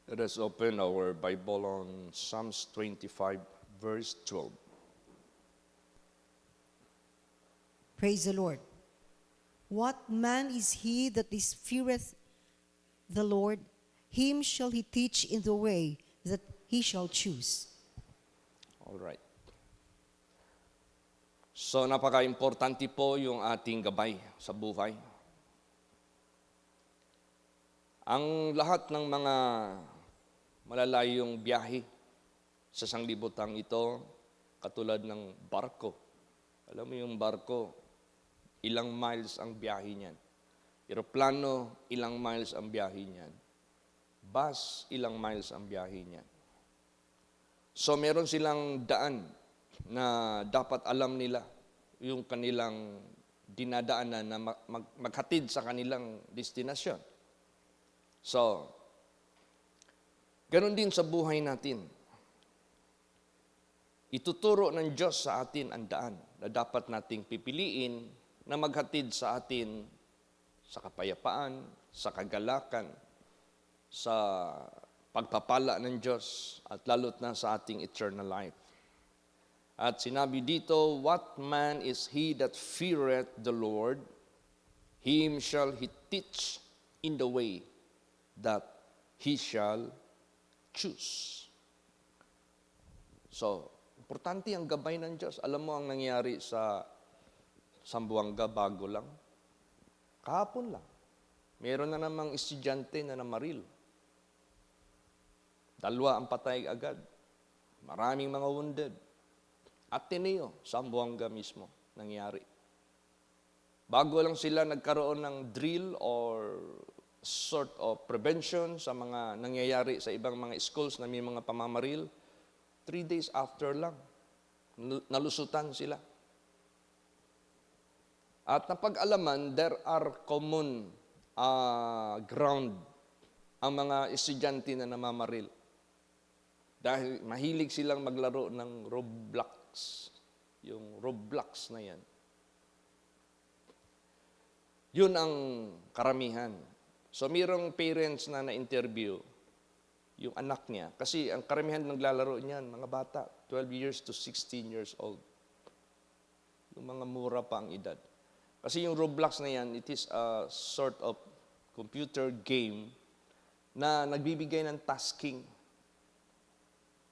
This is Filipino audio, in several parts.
Let us open our Bible on Psalms 25, verse 12. Praise the Lord. What man is he that is feareth the Lord? Him shall he teach in the way that he shall choose. All right. So napaka-importante po yung ating gabay sa buhay. Ang lahat ng mga malalayong biyahe sa sanglibutang ito, katulad ng barko. Alam mo yung barko, ilang miles ang biyahe niyan. Eroplano, ilang miles ang biyahe niyan. Bus, ilang miles ang biyahe niyan. So meron silang daan na dapat alam nila yung kanilang dinadaanan na maghatid sa kanilang destinasyon. So, ganun din sa buhay natin. Ituturo ng Diyos sa atin ang daan na dapat nating pipiliin na maghatid sa atin sa kapayapaan, sa kagalakan, sa pagpapala ng Diyos at lalo't na sa ating eternal life. At sinabi dito, what man is he that feareth the Lord? Him shall he teach in the way that he shall choose. So, importante ang gabay ng Diyos. Alam mo ang nangyari sa Sambuanga bago lang? Kahapon lang. Meron na namang estudyante na namaril. 2 ang patay agad. Maraming mga wounded. Ateneo, Sambuanga mismo, nangyari. Bago lang sila nagkaroon ng drill or sort of prevention sa mga nangyayari sa ibang mga schools na may mga pamamaril, 3 days after lang, nalusutan sila. At napag-alaman, there are common ground ang mga estudyante na namamaril. Dahil mahilig silang maglaro ng Roblox. Yung Roblox na yan. Yun ang karamihan. So, mayroong parents na na-interview yung anak niya. Kasi ang karamihan naglalaro niyan, mga bata, 12 years to 16 years old. Yung mga mura pa ang edad. Kasi yung Roblox na yan, it is a sort of computer game na nagbibigay ng tasking.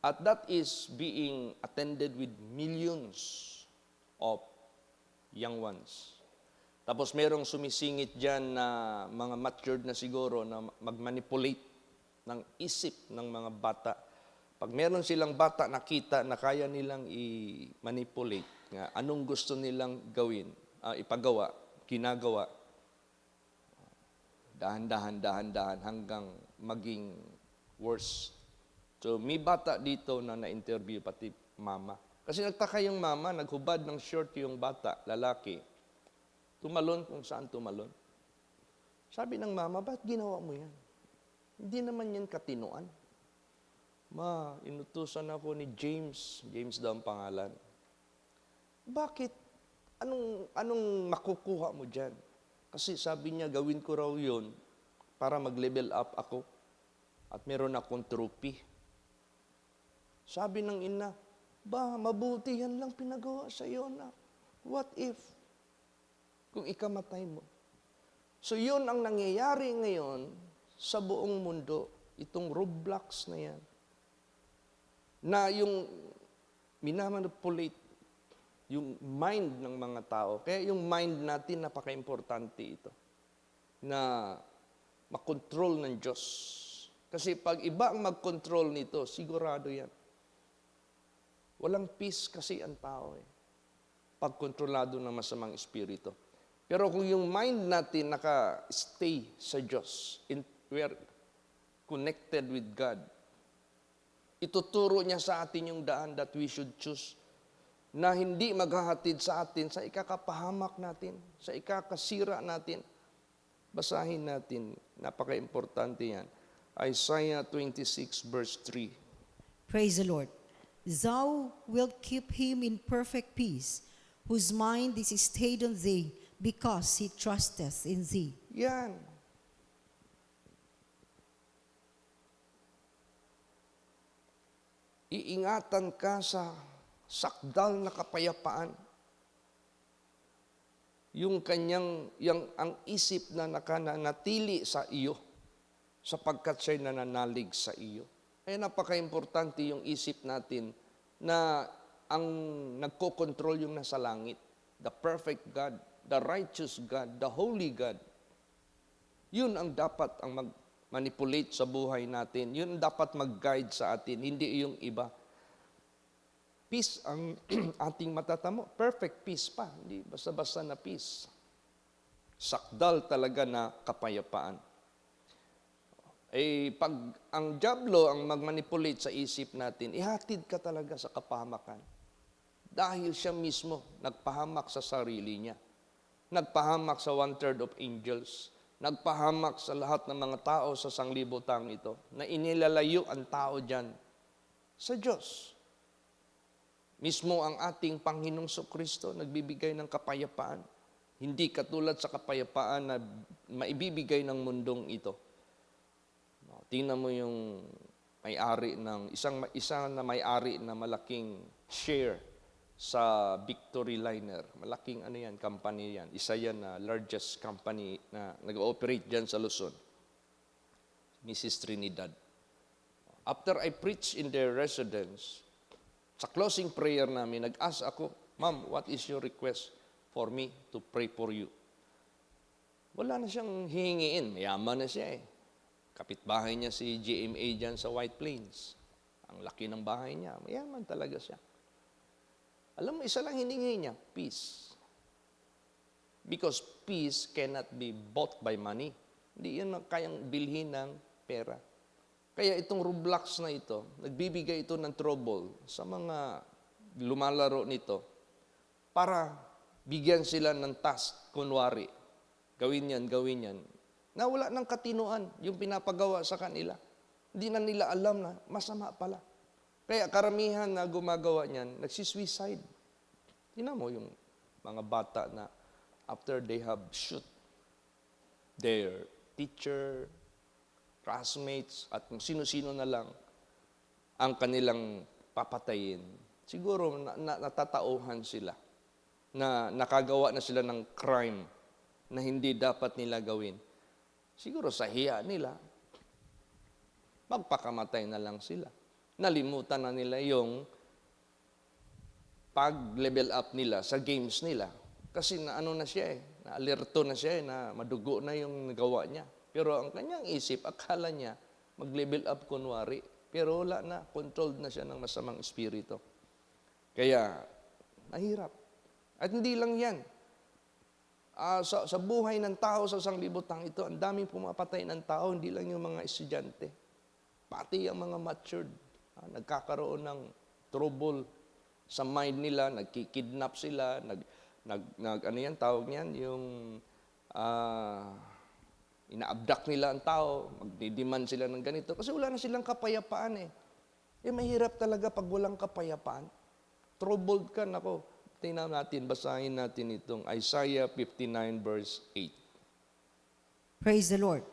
At that is being attended with millions of young ones. Tapos merong sumisingit dyan na mga matured na siguro na mag-manipulate ng isip ng mga bata. Pag meron silang bata nakita na kaya nilang i-manipulate, nga, anong gusto nilang gawin, ipagawa, ginagawa, dahan-dahan hanggang maging worse. So may bata dito na na-interview pati mama. Kasi nagtaka yung mama, naghubad ng short yung bata, lalaki. Tumalon kung saan tumalon. Sabi ng mama, ba't ginawa mo yan? Hindi naman yan katinuan. Ma, inutusan ako ni James. James daw ang pangalan. Bakit? Anong makukuha mo dyan? Kasi sabi niya, gawin ko raw yun para mag-level up ako. At meron akong trophy. Sabi ng ina, mabuti yan lang pinagawa sa iyo na. What if? Kung ikamatay mo. So yun ang nangyayari ngayon sa buong mundo, itong Roblox na yan. Na yung minamanipulate yung mind ng mga tao. Kaya yung mind natin, napaka-importante ito. Na makontrol ng Diyos. Kasi pag iba ang mag-control nito, sigurado yan. Walang peace kasi ang tao pag kontrolado ng masamang espiritu. Pero kung yung mind natin naka-stay sa Diyos, we are connected with God, ituturo niya sa atin yung daan that we should choose na hindi maghahatid sa atin sa ikakapahamak natin, sa ikakasira natin. Basahin natin, napaka-importante yan. Isaiah 26 verse 3. Praise the Lord. Thou wilt keep him in perfect peace, whose mind is stayed on thee, because he trusteth in thee. Yan. iingatan ka sa sakdal na kapayapaan. Yung ang isip na nakananatili sa iyo, sapagkat siya'y nananalig sa iyo. Kaya napaka-importante yung isip natin na ang nagkokontrol yung nasa langit. The perfect God, the righteous God, the holy God. Yun ang dapat ang mag-manipulate sa buhay natin. Yun ang dapat mag-guide sa atin, hindi yung iba. Peace ang ating matatamo. Perfect peace pa. Hindi basta-basta na peace. Sakdal talaga na kapayapaan. Pag ang dyablo ang mag-manipulate sa isip natin, ihatid ka talaga sa kapahamakan. Dahil siya mismo nagpahamak sa sarili niya. Nagpahamak sa 1/3 of angels. Nagpahamak sa lahat ng mga tao sa sanglibutang ito. Na inilalayo ang tao dyan sa Diyos. Mismo ang ating Panginoong Kristo nagbibigay ng kapayapaan. Hindi katulad sa kapayapaan na maibibigay ng mundong ito. Tingnan mo yung may-ari ng isang na may-ari na malaking share sa Victory Liner. Malaking company yan. Isa yan na largest company na nag-ooperate dyan sa Luzon. Mrs. Trinidad. After I preached in their residence, sa closing prayer namin, nag-ask ako, "Ma'am, what is your request for me to pray for you?" Wala na siyang hihingiin. Mayaman na siya eh. Kapitbahay niya si GMA dyan sa White Plains. Ang laki ng bahay niya. Mayaman talaga siya. Alam mo, isa lang hiningi niya, peace. Because peace cannot be bought by money. Hindi yun kayang bilhin ng pera. Kaya itong Roblox na ito, nagbibigay ito ng trouble sa mga lumalaro nito para bigyan sila ng task, kunwari. Gawin yan. Na wala ng katinuan yung pinapagawa sa kanila. Hindi na nila alam na masama pala. Kaya karamihan na gumagawa niyan, nagsisuicide. Tingnan mo yung mga bata na after they have shoot their teacher, classmates, at kung sino-sino na lang ang kanilang papatayin, siguro natatauhan sila na nakagawa na sila ng crime na hindi dapat nila gawin. Siguro sa hiya nila, magpakamatay na lang sila. Nalimutan na nila yung pag-level up nila sa games nila. Kasi na siya na-alerto na siya na madugo na yung nagawa niya. Pero ang kanyang isip, akala niya, mag-level up kunwari. Pero wala na, controlled na siya ng masamang espiritu. Kaya, mahirap. At hindi lang yan. Sa buhay ng tao sa sanglibutang ito, ang daming pumapatay ng tao, hindi lang yung mga estudyante. Pati ang mga matured. Nagkakaroon ng trouble sa mind nila, nagkikidnap sila, tawag niyan, yung ina-abduct nila ang tao, magdidiman sila ng ganito. Kasi wala na silang kapayapaan eh. Mahirap talaga pag walang kapayapaan. Troubled ka, nako. Tingnan natin, basahin natin itong Isaiah 59 verse 8. Praise the Lord.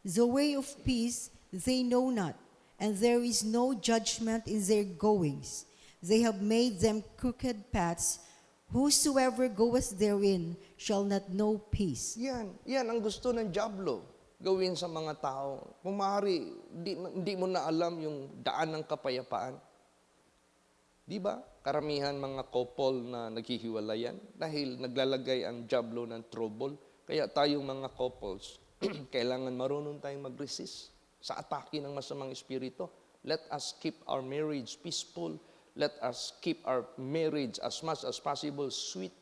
The way of peace they know not, and there is no judgment in their goings. They have made them crooked paths. Whosoever goeth therein shall not know peace. Yan ang gusto ng dyablo gawin sa mga tao. Kung maaari, hindi mo na alam yung daan ng kapayapaan. Di ba? Karamihan mga couple na naghihiwalayan dahil naglalagay ang dyablo ng trouble. Kaya tayong mga couples, kailangan marunong tayong mag-resist sa atake ng masamang espiritu. Let us keep our marriage peaceful. Let us keep our marriage as much as possible sweet.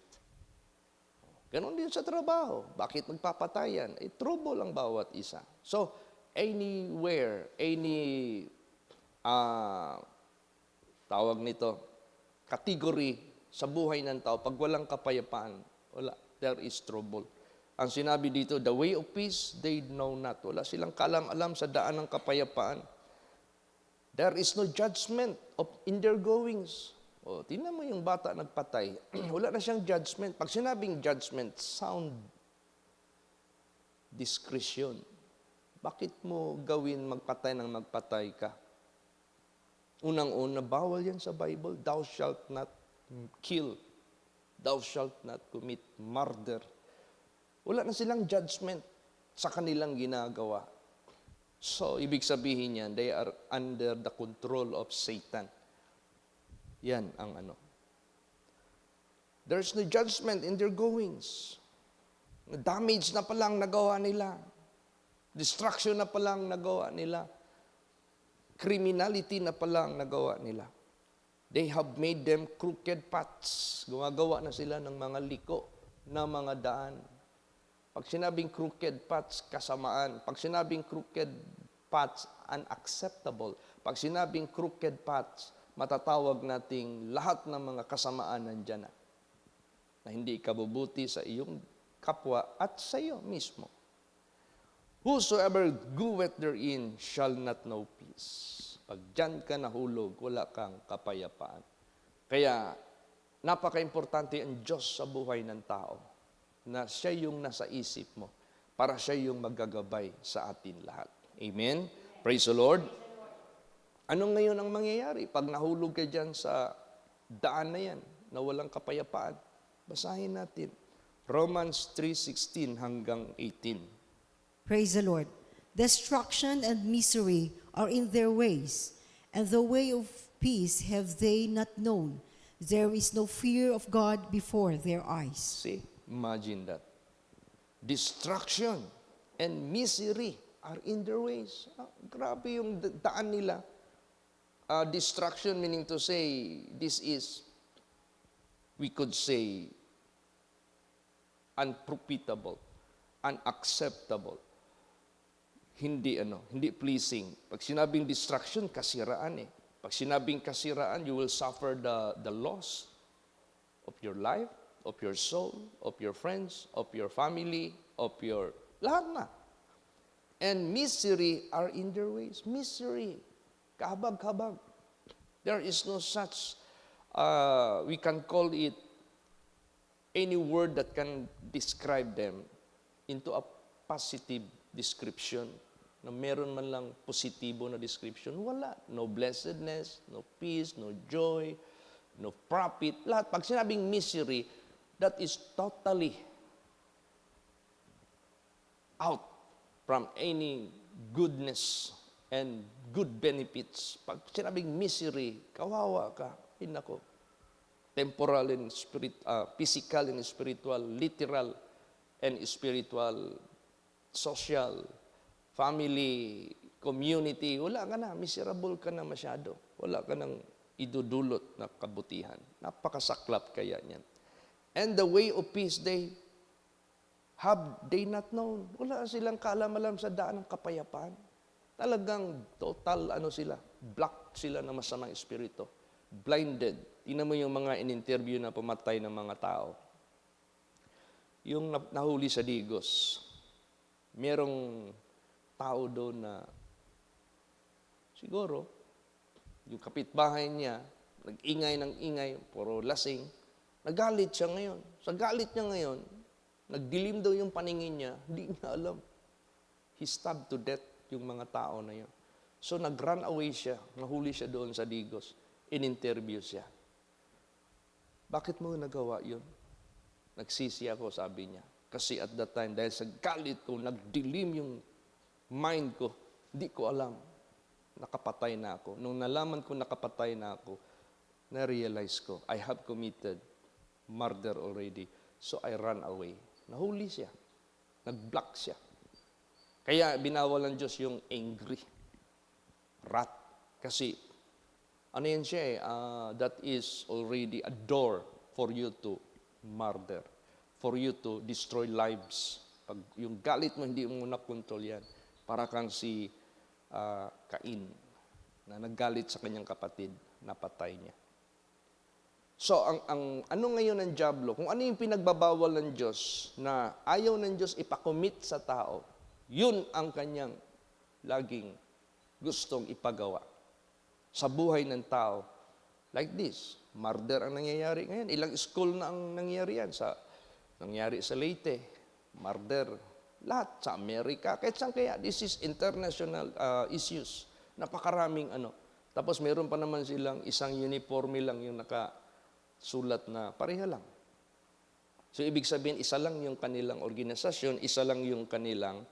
Ganon din sa trabaho. Bakit magpapatayan? Trouble ang bawat isa. So, anywhere, tawag nito, category sa buhay ng tao, pag walang kapayapaan, wala, there is trouble. Ang sinabi dito, the way of peace, they know not. Wala silang kalam-alam sa daan ng kapayapaan. There is no judgment in their goings. Tingnan mo yung bata nagpatay. Wala na siyang judgment. Pag sinabing judgment, sound discretion. Bakit mo gawin magpatay ng magpatay ka? Unang-una, bawal yan sa Bible. Thou shalt not kill. Thou shalt not commit murder. Wala na silang judgment sa kanilang ginagawa. So, ibig sabihin yan, they are under the control of Satan. Yan ang ano. There's no judgment in their goings. Damage na palang nagawa nila. Destruction na palang nagawa nila. Criminality na palang nagawa nila. They have made them crooked paths. Gumagawa na sila ng mga liko na mga daan. Pag sinabing crooked paths, kasamaan. Pag sinabing crooked paths, unacceptable. Pag sinabing crooked paths, matatawag nating lahat ng mga kasamaan nandyan na hindi ikabubuti sa iyong kapwa at sa iyo mismo. Whosoever goeth therein shall not know peace. Pag dyan ka nahulog, wala kang kapayapaan. Kaya, napaka-importante ang Diyos sa buhay ng tao na siya yung nasa isip mo para siya yung maggagabay sa atin lahat. Amen? Praise the Lord. Ano ngayon ang mangyayari pag nahulog ka dyan sa daan na yan na walang kapayapaan? Basahin natin. Romans 3:16 hanggang 18. Praise the Lord. Destruction and misery are in their ways, and the way of peace have they not known. There is no fear of God before their eyes. See, imagine that. Destruction and misery are in their ways. Grabe yung daan nila. Destruction meaning to say, this is, we could say, unprofitable, unacceptable. Hindi pleasing. Pag sinabing destruction, kasiraan eh. Pag sinabing kasiraan, you will suffer the loss of your life, of your soul, of your friends, of your family, of your lahat na. And misery are in their ways. Misery. Kahabag-habag. There is no such, we can call it any word that can describe them into a positive description, na meron man lang positibo na description, wala. No blessedness, no peace, no joy, no profit. Lahat. Pag sinabing misery, that is totally out from any goodness and good benefits. Pag sinabing misery, kawawa ka. Hinako. Temporal and physical and spiritual, literal and spiritual, social, family, community, wala ka na, miserable ka na masyado. Wala ka nang idudulot na kabutihan. Napakasaklap kaya niyan. And the way of peace, they not known. Wala silang kaalam-alam sa daan ng kapayapaan. Talagang total, sila, blocked sila ng masamang espiritu. Blinded. Tingnan mo yung mga in-interview na pumatay ng mga tao. Yung nahuli sa Digos, merong tao doon na siguro, yung kapitbahay niya, nag-ingay ng ingay, puro lasing, nagalit siya ngayon. Sa galit niya ngayon, nagdilim daw yung paningin niya, hindi niya alam. He stabbed to death yung mga tao na yun. So nag-run away siya, nahuli siya doon sa Digos, in-interview siya. Bakit mo nagawa yun? Nagsisi ako, sabi niya. Kasi at that time, dahil sa galit ko, nagdilim yung mind ko. Hindi ko alam. Nakapatay na ako. Nung nalaman ko nakapatay na ako, na-realize ko, I have committed murder already. So I ran away. Nahuli siya. Nag-block siya. Kaya binawal ng Diyos yung angry. Wrath. Kasi, ano yan siya that is already a door for you to murder. For you to destroy lives. Pag yung galit mo, hindi mo na-control yan. Para kang si Cain na naggalit sa kanyang kapatid, napatay niya. So, ang ano ngayon ng dyablo, kung ano yung pinagbabawal ng Diyos na ayaw ng Diyos ipakomit sa tao, yun ang kanyang laging gustong ipagawa sa buhay ng tao. Like this, murder ang nangyayari ngayon. Ilang school na ang nangyayari yan. Nangyari sa Leyte, murder, lahat sa Amerika, kahit saan kaya. This is international issues. Napakaraming Tapos meron pa naman silang isang uniforme lang yung nakasulat na pareha lang. So ibig sabihin, isa lang yung kanilang organisasyon, isa lang yung kanilang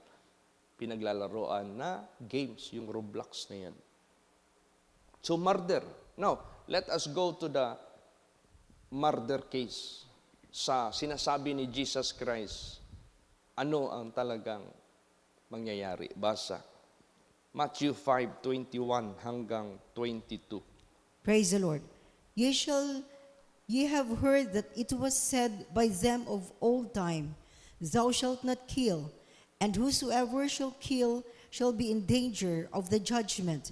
pinaglalaroan na games, yung Roblox na yan. So murder. Now, let us go to the murder case. Sa sinasabi ni Jesus Christ, ano ang talagang mangyayari? Basa. Matthew 5:21 hanggang 22. Praise the Lord. Ye have heard that it was said by them of old time, Thou shalt not kill, and whosoever shall kill shall be in danger of the judgment.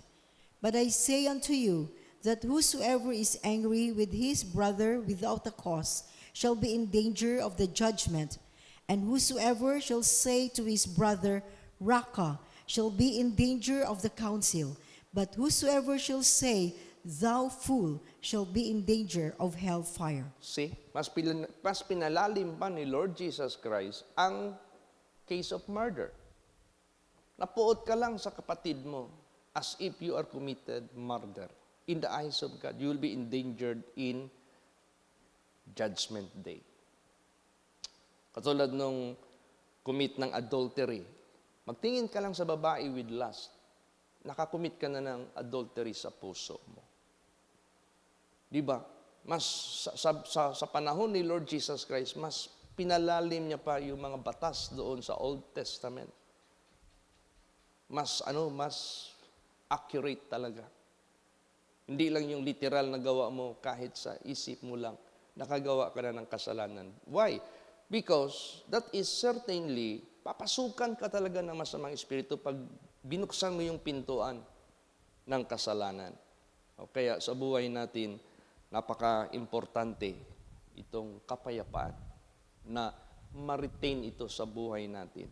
But I say unto you, that whosoever is angry with his brother without a cause shall be in danger of the judgment. And whosoever shall say to his brother, Raka, shall be in danger of the council. But whosoever shall say, Thou fool, shall be in danger of hellfire. See, mas pinalalim pa ni Lord Jesus Christ ang case of murder. Napuot ka lang sa kapatid mo as if you are committed murder. In the eyes of God, you will be endangered in Judgment Day. Katulad nung commit ng adultery, magtingin ka lang sa babae with lust, nakakommit ka na ng adultery sa puso mo. Di ba? Mas sa panahon ni Lord Jesus Christ, mas pinalalim niya pa yung mga batas doon sa Old Testament. Mas accurate talaga. Hindi lang yung literal na gawa mo kahit sa isip mo lang, nakagawa ka na ng kasalanan. Why? Because that is certainly, papasukan ka talaga ng masamang espiritu pag binuksan mo yung pintuan ng kasalanan. O kaya sa buhay natin, napaka-importante itong kapayapaan na ma-retain ito sa buhay natin.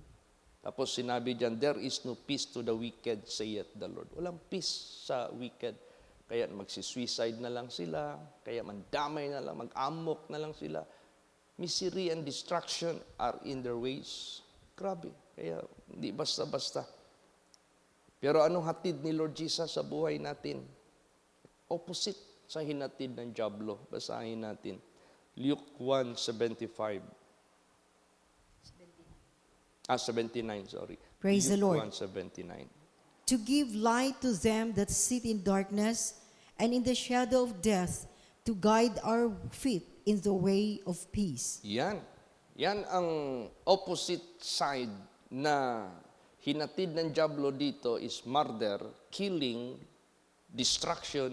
Tapos sinabi diyan, there is no peace to the wicked, saith the Lord. Walang peace sa wicked. Kaya magsisuicide na lang sila, kaya mandamay na lang, mag-amok na lang sila. Misery and destruction are in their ways. Grabe. Kaya hindi basta-basta. Pero anong hatid ni Lord Jesus sa buhay natin? Opposite sa hinatid ng dyablo. Basahin natin. Luke 1:75. 79, sorry. Praise the Luke Lord. 1:79. To give light to them that sit in darkness and in the shadow of death, to guide our feet in the way of peace. Yan. Yan ang opposite side na hinatid ng dyablo dito is murder, killing, destruction,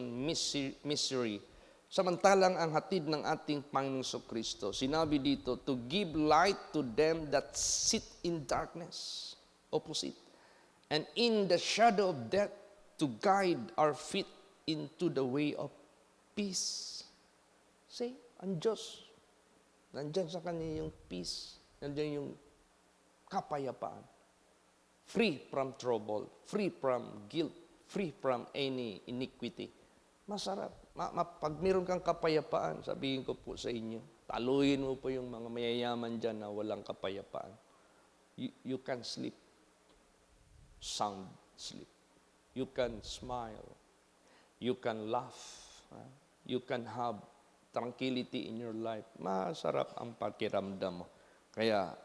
misery. Samantalang ang hatid ng ating Panginoong Kristo, sinabi dito, to give light to them that sit in darkness. Opposite. And in the shadow of death, to guide our feet into the way of peace. See, ang Diyos, nandyan sa Kanya yung peace, nandyan yung kapayapaan. Free from trouble, free from guilt, free from any iniquity. Masarap. Pag meron kang kapayapaan, sabihin ko po sa inyo, taluhin mo po yung mga mayayaman dyan na walang kapayapaan. You can sleep. Sound sleep. You can smile. You can laugh. You can have tranquility in your life. Masarap ang pakiramdam mo. Kaya,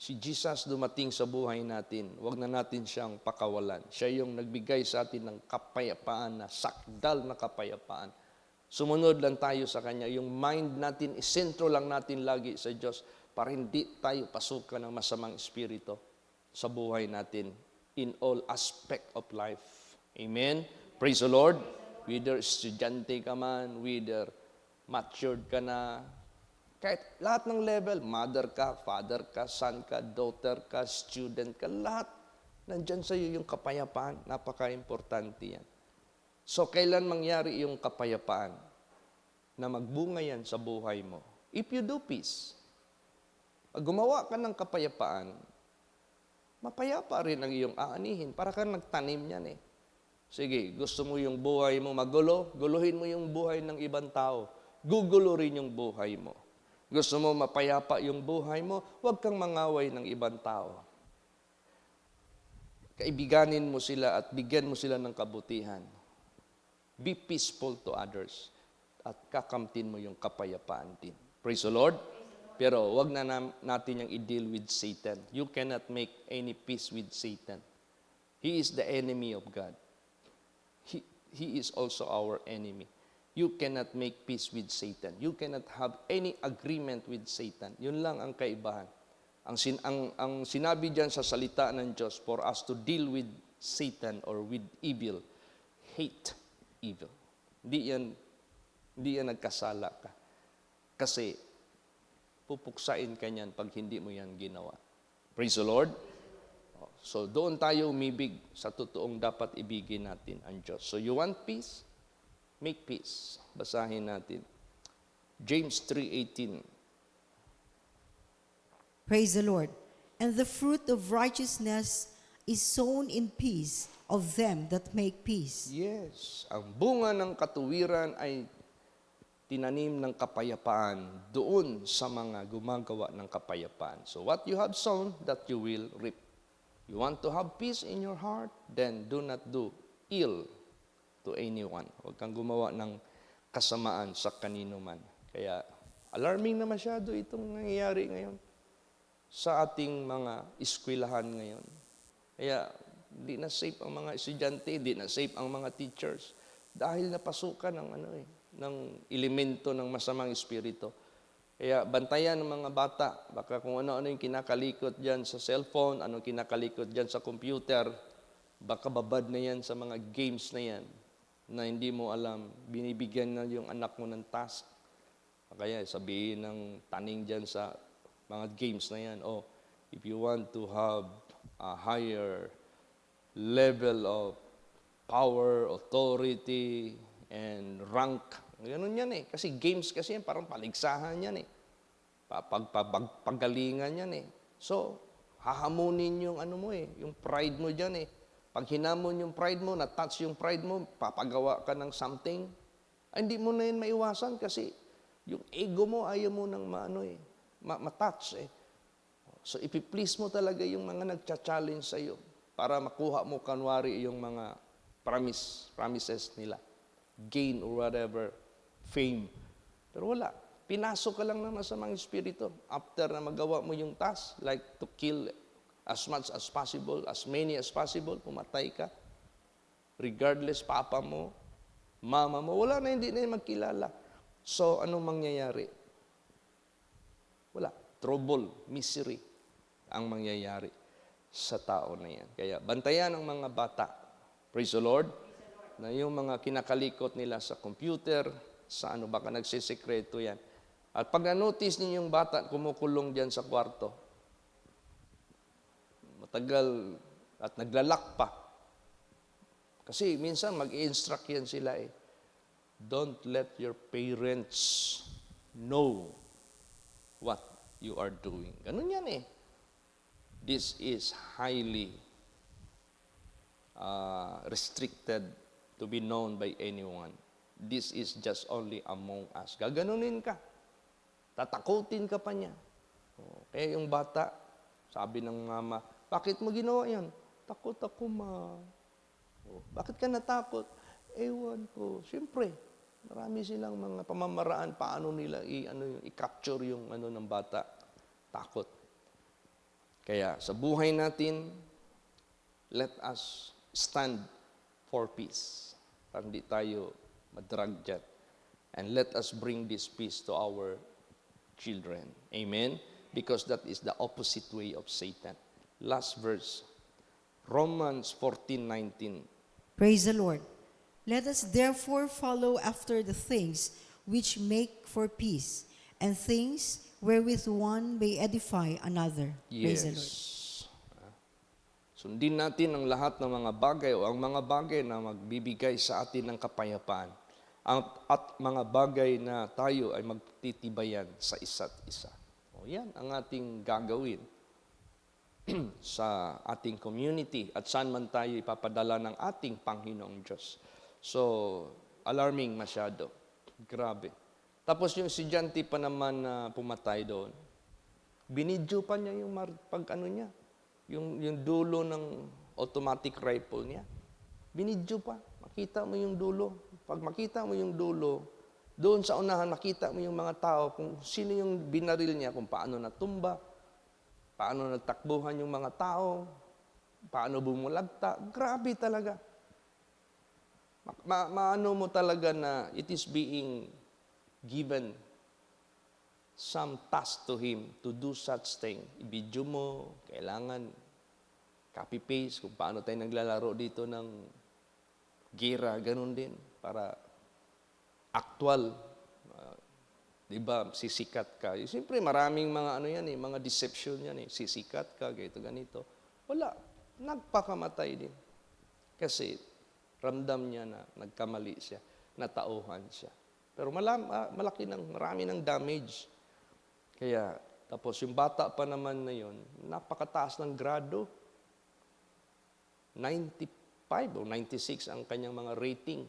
si Jesus dumating sa buhay natin, wag na natin siyang pakawalan. Siya yung nagbigay sa atin ng kapayapaan, na sakdal na kapayapaan. Sumunod lang tayo sa Kanya. Yung mind natin, isentro lang natin lagi sa Diyos para hindi tayo pasukan ng masamang espiritu sa buhay natin in all aspect of life. Amen? Praise the Lord. Whether estudyante ka man, whether matured ka na, kahit lahat ng level, mother ka, father ka, son ka, daughter ka, student ka, lahat, nandyan sa iyo yung kapayapaan. Napaka-importante yan. So, kailan mangyari yung kapayapaan na magbunga yan sa buhay mo? If you do peace. Pag gumawa ka ng kapayapaan, mapayapa rin ang iyong aanihin. Para kang nagtanim yan eh. Sige, gusto mo yung buhay mo magulo, guluhin mo yung buhay ng ibang tao. Gugulo rin yung buhay mo. Gusto mo mapayapa yung buhay mo, huwag kang mangaway ng ibang tao. Kaibiganin mo sila at bigyan mo sila ng kabutihan. Be peaceful to others. At kakamtin mo yung kapayapaan din. Praise the Lord. Pero wag na natin yung i-deal with Satan. You cannot make any peace with Satan. He is the enemy of God. He is also our enemy. You cannot make peace with Satan. You cannot have any agreement with Satan. Yun lang ang kaibahan. Ang sinabi diyan sa salita ng Diyos for us to deal with Satan or with evil, hate evil. Hindi yan nagkasala ka. Kasi pupuksain ka niyan pag hindi mo yan ginawa. Praise the Lord. So doon tayo umibig sa totoong dapat ibigin natin ang Diyos. So you want peace? Make peace. Basahin natin. James 3:18. Praise the Lord. And the fruit of righteousness is sown in peace of them that make peace. Yes. Ang bunga ng katuwiran ay tinanim ng kapayapaan doon sa mga gumagawa ng kapayapaan. So what you have sown, that you will reap. You want to have peace in your heart, then do not do ill to anyone. Huwag kang gumawa ng kasamaan sa kanino man. Kaya alarming na masyado itong nangyayari ngayon sa ating mga eskwelahan ngayon. Kaya di na safe ang mga estudyante, di na safe ang mga teachers dahil napasukan ng elemento ng masamang espiritu. Kaya bantayan ng mga bata, baka kung ano-ano yung kinakalikot dyan sa cellphone, ano kinakalikot dyan sa computer, baka babad na yan sa mga games na yan na hindi mo alam, binibigyan na yung anak mo ng task. Kaya sabihin ng taning dyan sa mga games na yan, if you want to have a higher level of power, authority, and rank, ganun yan eh. Kasi games kasi yan, parang paligsahan yan eh. Paggalingan yan eh. So, hahamunin yung yung pride mo dyan eh. Pag hinamon yung pride mo, na-touch yung pride mo, papagawa ka ng something, hindi mo na yun maiwasan kasi yung ego mo, ayaw mo nang matouch eh. So, ipiplease mo talaga yung mga nagcha-challenge sa'yo para makuha mo kanwari yung mga promises nila. Gain or whatever, fame. Pero wala. Pinasok ka lang naman sa mga espiritu. After na magawa mo yung task, like to kill as much as possible, as many as possible, pumatay ka. Regardless, papa mo, mama mo, wala na, hindi na yung magkilala. So, anong mangyayari? Wala. Trouble, misery ang mangyayari sa tao na yan. Kaya bantayan ang mga bata. Praise the Lord. Na yung mga kinakalikot nila sa computer, sa baka nagsisekreto yan. At pag na-notice niyo yung bata kumukulong dyan sa kwarto, matagal at naglalak pa. Kasi minsan mag-i-instruct yan sila eh. Don't let your parents know what you are doing. Ganun yan eh. This is highly restricted to be known by anyone. This is just only among us. Gaganunin ka. Tatakutin ka pa niya. Kaya yung bata, sabi ng mama, bakit mo ginawa yan? Takot ako, ma. Bakit ka natakot? Ewan ko. Siyempre, marami silang mga pamamaraan paano nila i-capture yung ng bata. Takot. Kaya sa buhay natin, let us stand for peace. Para hindi tayo madrag dyan. And let us bring this peace to our children. Amen? Because that is the opposite way of Satan. Last verse. Romans 14:19. Praise the Lord. Let us therefore follow after the things which make for peace, and things wherewith one may edify another. Praise the Lord. Sundin natin ang lahat ng mga bagay o ang mga bagay na magbibigay sa atin ng kapayapaan. At mga bagay na tayo ay magtitibayan sa isa't isa. O yan ang ating gagawin sa ating community at saan man tayo ipapadala ng ating Panginoong Diyos. So, alarming masyado. Grabe. Tapos yung estudyante pa naman na pumatay doon, binidyo pa niya yung niya, yung dulo ng automatic rifle niya. Binidyo pa. Makita mo yung dulo. Pag makita mo yung dulo, doon sa unahan, makita mo yung mga tao, kung sino yung binaril niya, kung paano natumba, paano nagtakbuhan yung mga tao, paano bumulagta. Grabe talaga. Maano mo talaga na it is being given some task to him to do such thing. I-video mo, kailangan copy-paste kung paano tayo naglalaro dito ng gira, ganun din, para actual, di ba, sisikat ka. Siyempre, maraming mga ano yan mga deception yan sisikat ka, ganito. Wala, nagpakamatay din. Kasi, ramdam niya na nagkamali siya, natauhan siya. Pero marami ng damage. Kaya, tapos yung bata pa naman na yun, napakataas ng grado. 95 o 96 ang kanyang mga rating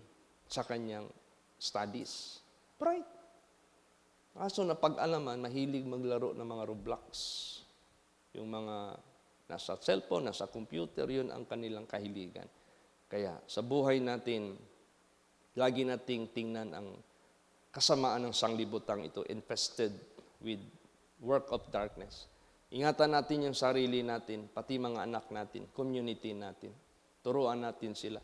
sa kanyang studies. Bright. Kaso napag-alaman, mahilig maglaro ng mga Roblox. Yung mga nasa cellphone, nasa computer, yun ang kanilang kahiligan. Kaya sa buhay natin, lagi nating tingnan ang kasamaan ng sanglibutang ito, infested with work of darkness. Ingatan natin yung sarili natin, pati mga anak natin, community natin. Turuan natin sila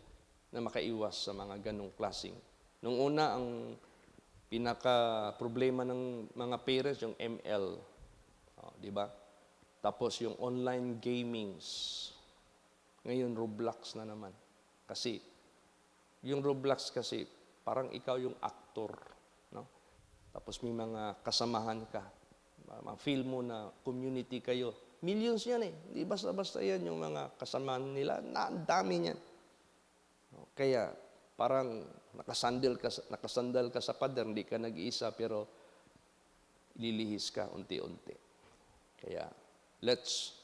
na makaiwas sa mga ganong klaseng. Nung una, ang pinaka-problema ng mga parents, yung ML. Di ba? Tapos yung online gamings. Ngayon, Roblox na naman. Kasi, yung Roblox kasi, parang ikaw yung actor. No? Tapos may mga kasamahan ka. Ma-feel mo na community kayo. Millions yan Hindi basta-basta yan yung mga kasamahan nila. Ang dami niyan. Kaya parang nakasandal ka sa pader, hindi ka nag-iisa, pero ililihis ka unti-unti. Kaya let's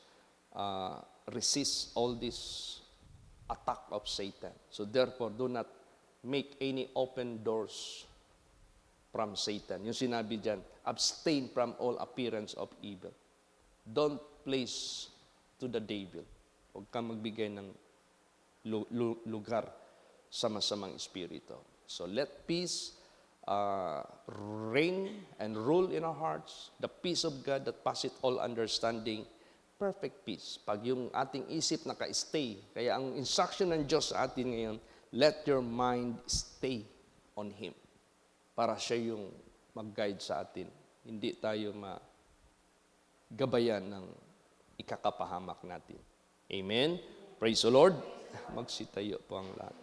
resist all this attack of Satan. So therefore, do not make any open doors from Satan. Yung sinabi dyan, abstain from all appearance of evil. Don't place to the devil. Huwag kang magbigay ng lugar sa masamang espiritu. So let peace reign and rule in our hearts. The peace of God that passeth all understanding. Perfect peace. Pag yung ating isip naka-stay, kaya ang instruction ng Diyos sa atin ngayon, let your mind stay on Him. Para siya yung mag-guide sa atin. Hindi tayo gabayan ng ikakapahamak natin. Amen? Praise the Lord. Magsitayo po ang lahat.